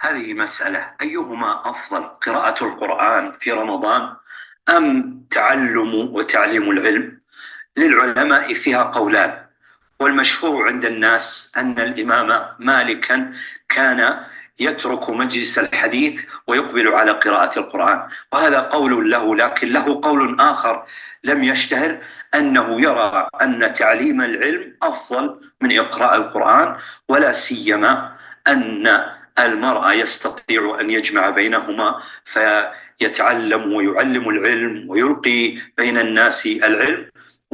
هذه مسألة، أيهما أفضل، قراءة القرآن في رمضان أم تعلم وتعليم العلم؟ للعلماء فيها قولان، والمشهور عند الناس أن الإمام مالكا كان يترك مجلس الحديث ويقبل على قراءة القرآن، وهذا قول له، لكن له قول آخر لم يشتهر، أنه يرى أن تعليم العلم أفضل من إقراء القرآن، ولا سيما أن المرء يستطيع أن يجمع بينهما فيتعلم ويعلم العلم ويلقي بين الناس العلم،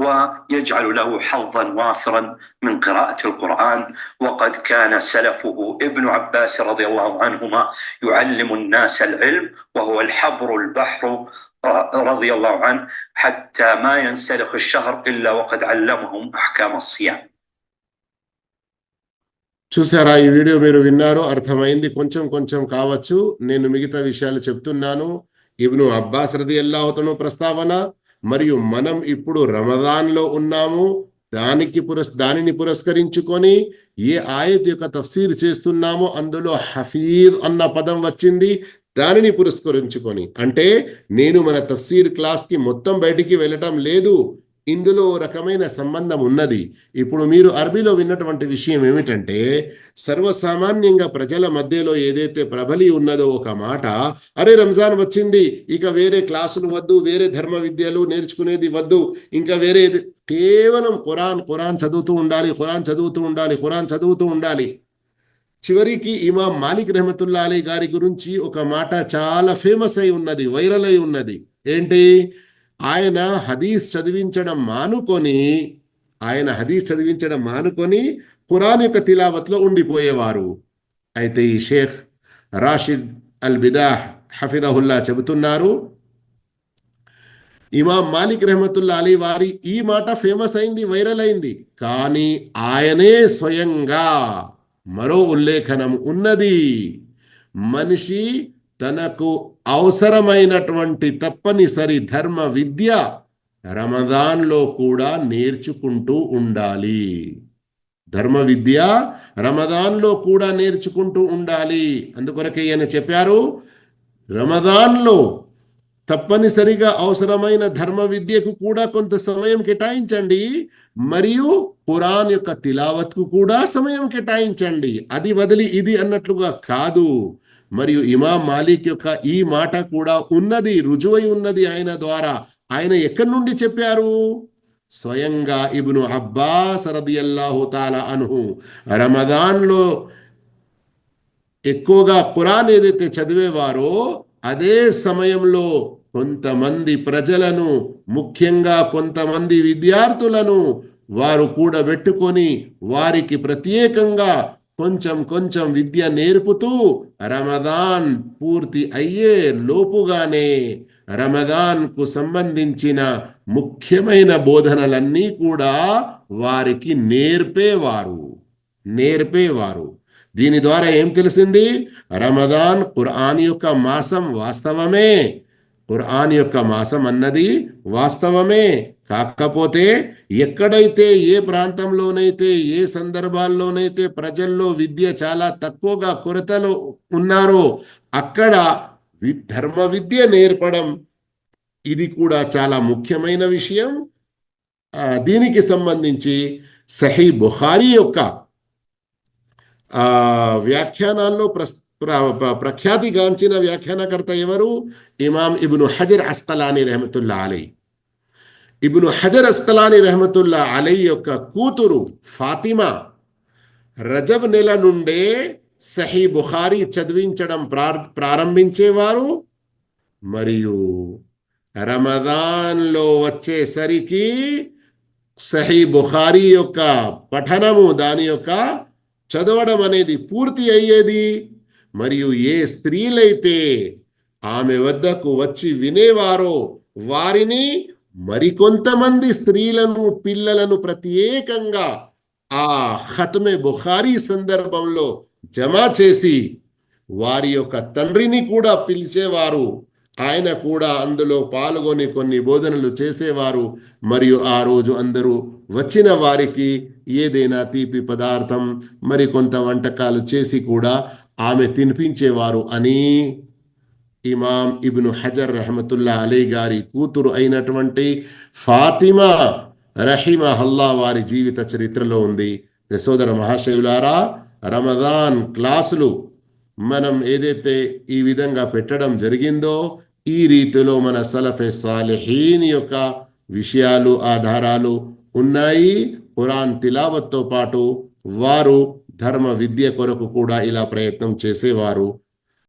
ويجعل له حظا وافرا من قراءة القرآن. وقد كان سلفه ابن عباس رضي الله عنهما يعلم الناس العلم وهو الحبر البحر رضي الله عنه، حتى ما ينسلخ الشهر إلا وقد علمهم أحكام الصيام. చూసారా? ఈ వీడియో మీరు విన్నారు, అర్థమైంది. కొంచెం కొంచెం కావచ్చు, నేను మిగతా విషయాలు చెప్తున్నాను. ఇబ్ను అబ్బాస్ రదియల్లాహు అన్హు ప్రస్తావన, మరియు మనం ఇప్పుడు రమదాన్లో ఉన్నాము, దానిని పురస్కరించుకొని ఏ ఆయత్ యొక్క తఫ్సీర్ చేస్తున్నామో అందులో హఫీజ్ అన్న పదం వచ్చింది. దానిని పురస్కరించుకొని, అంటే నేను మన తఫ్సీర్ క్లాస్కి మొత్తం బయటికి వెళ్ళటం లేదు, ఇందులో రకమైన సంబంధం ఉన్నది. ఇప్పుడు మీరు అరబీలో విన్నటువంటి విషయం ఏమిటంటే, సర్వసామాన్యంగా ప్రజల మధ్యలో ఏదైతే ప్రబలి ఉన్నదో ఒక మాట, అరే రంజాన్ వచ్చింది, ఇక వేరే క్లాసులు వద్దు, వేరే ధర్మ విద్యలు నేర్చుకునేది వద్దు, ఇంకా వేరే కేవలం ఖురాన్ చదువుతూ ఉండాలి. చివరికి ఇమాం మాలిక్ రహమతుల్లా అలీ గారి గురించి ఒక మాట చాలా ఫేమస్ అయి ఉన్నది, వైరల్ అయి ఉన్నది. ఏంటి? ఆయన హదీస్ చదివించడం మానుకొని ఖురాన్ యొక్క తిలావత్లో ఉండిపోయేవారు. అయితే ఈ షేఖ్ రాషిద్ అల్ బిదాహ్ హఫిదహుల్లా చెబుతున్నారు, ఇమాం మాలిక్ రహమతుల్లా అలీ వారి ఈ మాట ఫేమస్ అయింది, వైరల్ అయింది, కానీ ఆయనే స్వయంగా మరో ఉల్లేఖనం ఉన్నది. మనిషి తనకు అవసరమైనటువంటి తప్పనిసరి ధర్మ విద్య రమదాన్లో కూడా నేర్చుకుంటూ ఉండాలి. అందుకొరకే ఈయన చెప్పారు, రమదాన్లో తప్పనిసరిగా అవసరమైన ధర్మ విద్యకు కూడా కొంత సమయం కేటాయించండి, మరియు ఖురాన్ యొక్క తిలావత్కు కూడా సమయం కేటాయించండి. అది వదిలి ఇది అన్నట్లుగా కాదు. మరియు ఇమాం మాలిక్ యొక్క ఈ మాట కూడా ఉన్నది, రుజువై ఉన్నది ఆయన ద్వారా. ఆయన ఎక్కడి నుండి చెప్పారు? స్వయంగా ఇబ్ను అబ్బాస్ రదియల్లాహు తాలా అన్హు రమదాన్లో ఎక్కువగా ఖురాన్ ఏదైతే చదివేవారో, అదే సమయంలో కొంతమంది ప్రజలను, ముఖ్యంగా కొంతమంది విద్యార్థులను వారు కూడబెట్టుకొని వారికి ప్రత్యేకంగా కొంచెం విద్య నేర్పుతూ రమదాన్ పూర్తి అయ్యే లోపుగానే రమదాన్కు సంబంధించిన ముఖ్యమైన బోధనలన్నీ కూడా వారికి నేర్పేవారు. దీని ద్వారా ఏం తెలిసింది? రమదాన్ ఖురాన్ యొక్క మాసం వాస్తవమే, ఖురాన్ యొక్క మాసం అన్నది వాస్తవమే. కాకపోతే ఎక్కడైతే, ఏ ప్రాంతంలోనైతే, ఏ సందర్భాల్లోనైతే ప్రజల్లో విద్య చాలా తక్కువగా కొరతలో ఉన్నారో అక్కడ ధర్మ విద్య నేర్పడం ఇది కూడా చాలా ముఖ్యమైన విషయం. దీనికి సంబంధించి సహీ బుఖారీ యొక్క వ్యాఖ్యానాల్లో ప్రఖ్యాతిగాంచిన వ్యాఖ్యానకర్త ఎవరు? ఇమాం ఇబ్ను హజర్ అస్కలానీ రహమతుల్లా అలై. ఇబ్ను హజర్ అస్కలానీ రహమతుల్లా అలై యొక్క కూతురు ఫాతిమా రజబ్ నెల నుండే సహీ బుఖారీ చదివించడం ప్రారంభించేవారు. మరియు రమదాన్లో వచ్చేసరికి సహీ బుఖారీ యొక్క పఠనము, దాని యొక్క చదవడం అనేది పూర్తి అయ్యేది. మరియు ఏ స్త్రీలైతే ఆమె వద్దకు వచ్చి వినేవారో వారిని మరికొంతమంది స్త్రీలను, పిల్లలను ప్రత్యేకంగా ఆ ఖత్మే బుఖారీ సందర్భంలో జమా చేసి వారి యొక్క తండ్రిని కూడా పిలిచేవారు. ఆయన కూడా అందులో పాల్గొని కొన్ని బోధనలు చేసేవారు. మరియు ఆ రోజు అందరూ వచ్చిన వారికి ఏదైనా తీపి పదార్థం, మరి కొంత వంటకాలు చేసి కూడా ఆమె తినిపించేవారు అని ఇమాం ఇబ్ను హజర్ రహమతుల్లా అలీ గారి కూతురు అయినటువంటి ఫాతిమా రహిమహల్లా వారి జీవిత చరిత్రలో ఉంది. సోదర మహాశయులారా, రమదాన్ క్లాసులు మనం ఏదైతే ఈ విధంగా పెట్టడం జరిగిందో, ఈ రీతిలో మన సలఫే సాలిహీన్ యొక్క విషయాలు ఆధారాలు ఉన్నాయి. ఖురాన్ తిలావత్తో పాటు వారు ధర్మ విద్య కొరకు కూడా ఇలా ప్రయత్నం చేసేవారు.